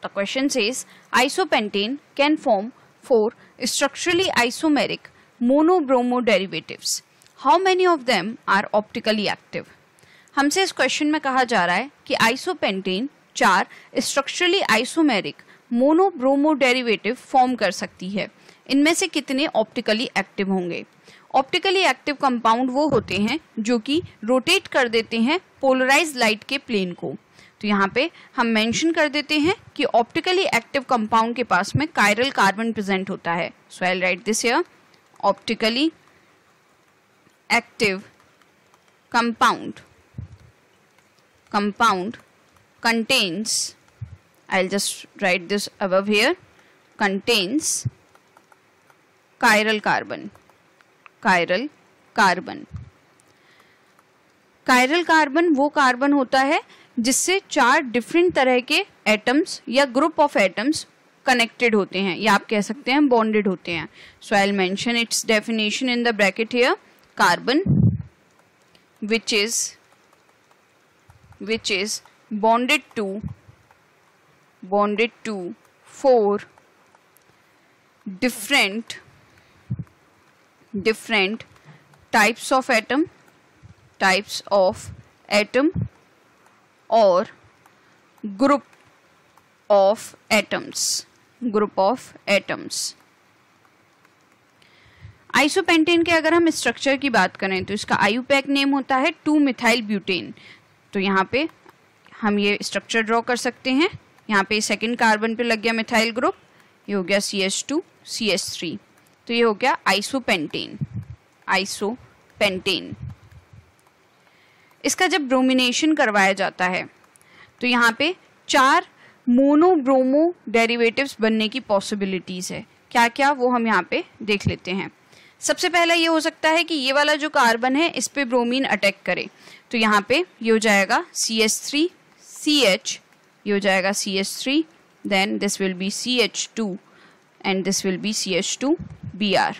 The question says isopentane can form 4 structurally isomeric monobromo derivatives. How many of them are optically active? हमसे इस question में कहा जा रहा है कि isopentane 4 structurally isomeric monobromo derivative form कर सकती है. इनमें से कितने ऑप्टिकली एक्टिव होंगे? ऑप्टिकली एक्टिव कंपाउंड वो होते हैं जो कि रोटेट कर देते हैं पोलराइज्ड लाइट के प्लेन को. तो यहाँ पे हम मेंशन कर देते हैं कि ऑप्टिकली एक्टिव कंपाउंड के पास में कायरल कार्बन प्रेजेंट होता है. So I will write this here. Optically active compound contains, I'll just write this above here, contains chiral carbon. Chiral carbon वो कार्बन होता है जिससे 4 डिफरेंट तरह के एटम्स या ग्रुप ऑफ एटम्स कनेक्टेड होते हैं या आप कह सकते हैं बॉन्डेड होते हैं. So I will mention its definition in the bracket here. Carbon which is bonded to 4 different types of atom or group of atoms. Isopentane के अगर हम स्ट्रक्चर की बात करें तो इसका आईयूपैक नेम होता है 2-मिथाइल ब्यूटेन. तो यहाँ पे हम ये स्ट्रक्चर ड्रॉ कर सकते हैं. यहाँ पे सेकंड कार्बन पे लग गया मिथाइल ग्रुप, ये हो गया CH2 CH3. तो ये हो गया आइसोपेंटेन. इसका जब ब्रोमिनेशन करवाया जाता है तो यहाँ पे 4 मोनोब्रोमो डेरिवेटिव्स बनने की पॉसिबिलिटीज है. क्या क्या वो हम यहाँ पे देख लेते हैं. सबसे पहला ये हो सकता है कि ये वाला जो कार्बन है इस पे ब्रोमीन अटैक करे. तो यहाँ पे ये हो जाएगा CH3 CH, ये हो जाएगा CH3, then this will be CH2 and this will be CH2 Br.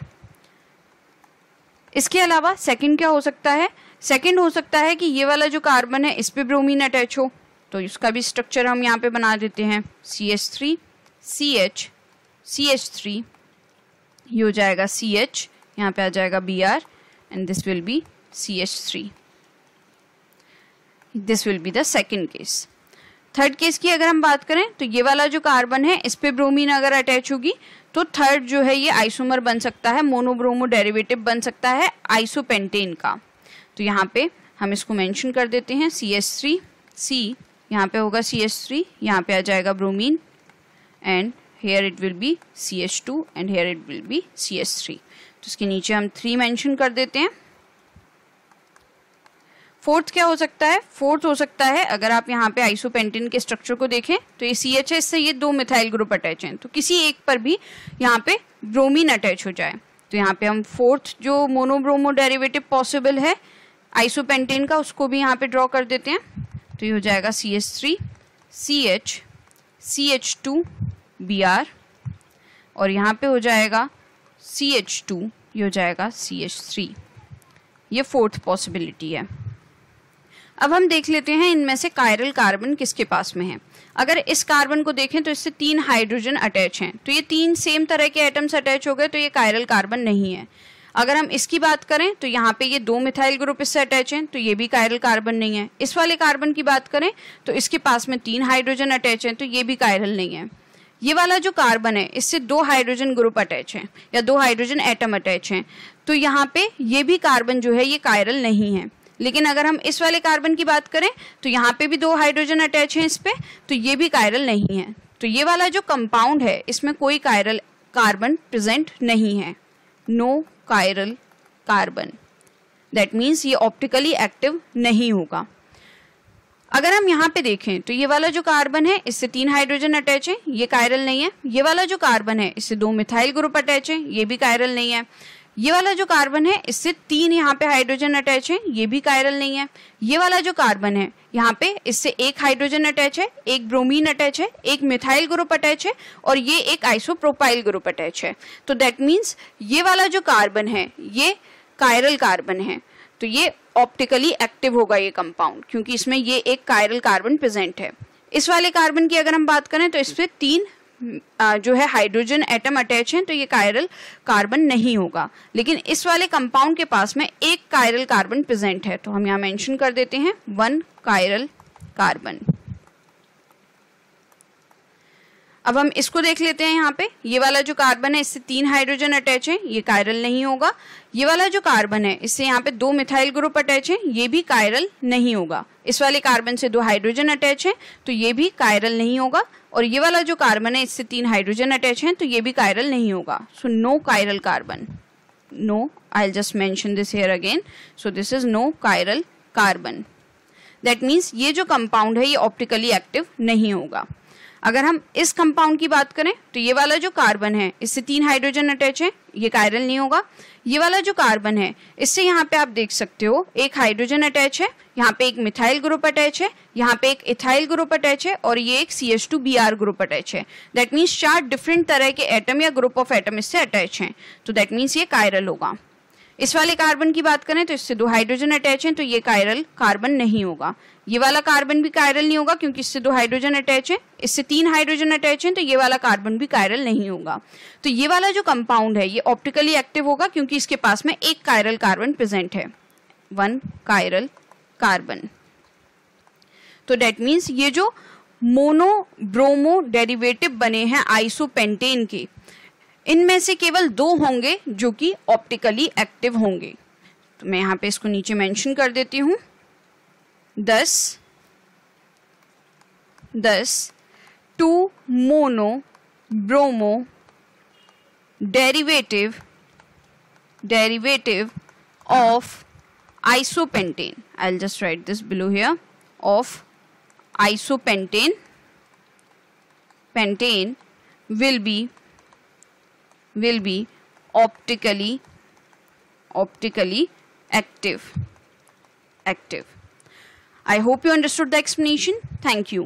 इसके अलावा सेकंड क्या हो सकता है? सेकंड हो सकता है कि ये वाला जो कार्बन है इस पे ब्रोमीन अटैच हो. तो इसका भी स्ट्रक्चर हम यहाँ पे बना देते हैं. CH3 CH CH3, ये हो जाएगा CH, यहाँ पे आ जाएगा Br and this will B CH3. This will be the second case. Third case की अगर हम बात करें तो ये वाला जो कार्बन है इस पे ब्रोमीन अगर अटैच होगी तो थर्ड जो है ये आइसोमर बन सकता है, मोनोब्रोमो डेरिवेटिव बन सकता है आइसोपेंटेन का. तो यहाँ पे हम इसको मेंशन कर देते हैं CH3 C, यहाँ पे होगा CH3, यहाँ पे आ जाएगा bromine and here it will be CH2 and here it will be CH3. तो इसके नीचे हम 3 मेंशन कर देते हैं. फोर्थ क्या हो सकता है? फोर्थ हो सकता है अगर आप यहाँ पे आइसोपेंटेन के स्ट्रक्चर को देखें तो ये CH है, इससे ये 2 मिथाइल ग्रुप अटैच हैं. तो किसी एक पर भी यहाँ पे ब्रोमीन अटैच हो जाए तो यहाँ पे हम फोर्थ जो मोनोब्रोमो डेरिवेटिव पॉसिबल है आइसोपेंटेन का उसको भी यहाँ पे ड्रॉ कर देते हैं. तो ये हो जाएगा CH3 CH CH2 Br और यहाँ पे हो जाएगा CH2, ये हो जाएगा CH3. ये फोर्थ पॉसिबिलिटी है. अब हम देख लेते हैं इनमें से कायरल कार्बन किसके पास में है. अगर इस कार्बन को देखें तो इससे 3 हाइड्रोजन अटैच हैं. तो ये 3 सेम तरह के एटम्स अटैच हो गए तो ये कायरल कार्बन नहीं है. अगर हम इसकी बात करें तो यहाँ पे ये 2 मिथाइल ग्रुप इससे अटैच हैं तो ये भी कायरल कार्बन नहीं है. इस वाले कार्बन की बात करें तो इसके पास में 3 हाइड्रोजन अटैच हैं तो ये भी कायरल नहीं है. ये वाला जो कार्बन है इससे 2 हाइड्रोजन ग्रुप अटैच हैं या 2 हाइड्रोजन एटम अटैच हैं तो यहाँ पे ये भी कार्बन जो है ये कायरल नहीं है. लेकिन अगर हम इस वाले कार्बन की बात करें तो यहाँ पे भी 2 हाइड्रोजन अटैच हैं इस पे तो ये भी कायरल नहीं है. तो ये वाला जो कंपाउंड है इसमें कोई कायरल कार्बन प्रेजेंट नहीं है. No chiral carbon, that means ये ऑप्टिकली एक्टिव नहीं होगा. अगर हम यहाँ पे देखें तो ये वाला जो कार्बन है इससे 3 हाइड्रोजन अटैच है, ये कायरल नहीं है. ये वाला जो कार्बन है इससे 2 मिथाइल ग्रुप अटैच है, ये भी कायरल नहीं है. ये वाला जो कार्बन है इससे 3 यहाँ पे हाइड्रोजन अटैच है, ये भी कायरल नहीं है. ये वाला जो कार्बन है यहाँ पे इससे 1 हाइड्रोजन अटैच है, 1 ब्रोमीन अटैच है, 1 मिथाइल ग्रुप अटैच है और ये 1 आइसोप्रोपाइल ग्रुप अटैच है. तो दैट मीन्स ये वाला जो कार्बन है ये कायरल कार्बन है. तो ये ऑप्टिकली एक्टिव होगा ये कंपाउंड क्योंकि इसमें ये एक कायरल कार्बन प्रेजेंट है. इस वाले कार्बन की अगर हम बात करें तो इसमें 3 जो है हाइड्रोजन एटम अटैच हैं, तो ये कायरल कार्बन नहीं होगा। लेकिन इस वाले कंपाउंड के पास में एक कायरल कार्बन प्रेजेंट है, तो हम यहाँ मेंशन कर देते हैं 1 कायरल कार्बन। अब हम इसको देख लेते हैं। यहाँ पे ये वाला जो कार्बन है इससे 3 हाइड्रोजन अटैच है, ये कायरल नहीं होगा। ये वाला जो कार्बन है इससे यहाँ पे 2 मिथाइल ग्रुप अटैच है, ये भी कायरल नहीं होगा। इस वाले कार्बन से 2 हाइड्रोजन अटैच है, तो ये भी कायरल नहीं होगा। और ये वाला जो कार्बन है इससे 3 हाइड्रोजन अटैच है, तो ये भी कायरल नहीं होगा। So no chiral carbon, no, I will just mention this here again. So this is no chiral carbon. That means ये जो कंपाउंड है ये ऑप्टिकली एक्टिव नहीं होगा। अगर हम इस कंपाउंड की बात करें तो ये वाला जो कार्बन है इससे 3 हाइड्रोजन अटैच है, ये कायरल नहीं होगा। ये वाला जो कार्बन है इससे यहाँ पे आप देख सकते हो एक हाइड्रोजन अटैच है, यहाँ पे एक मिथाइल ग्रुप अटैच है, यहाँ पे एक इथाइल ग्रुप अटैच है और ये एक CH2Br ग्रुप अटैच है। दैट मीन्स 4 डिफरेंट तरह के एटम या ग्रुप ऑफ एटम इससे अटैच हैं, तो दैट मीन्स ये कायरल होगा। इस वाले कार्बन की बात करें तो इससे 2 हाइड्रोजन अटैच हैं, तो ये कायरल कार्बन नहीं होगा। ये वाला कार्बन भी कायरल नहीं होगा क्योंकि इससे 2 हाइड्रोजन अटैच है, इससे 3 हाइड्रोजन अटैच हैं, तो ये वाला कार्बन भी कायरल नहीं होगा। तो ये वाला जो कंपाउंड है ये ऑप्टिकली एक्टिव होगा क्योंकि इसके पास में एक कायरल कार्बन प्रेजेंट है, 1 कायरल कार्बन। तो दैट मीन्स ये जो मोनो ब्रोमो डेरिवेटिव बने हैं आइसोपेंटेन के, इनमें से केवल 2 होंगे जो कि ऑप्टिकली एक्टिव होंगे। तो मैं यहाँ पे इसको नीचे मेंशन कर देती हूँ। 10 2 mono bromo derivative of isopentane, I will just right this below here, of isopentane will be optically active. I hope you understood the explanation. Thank you.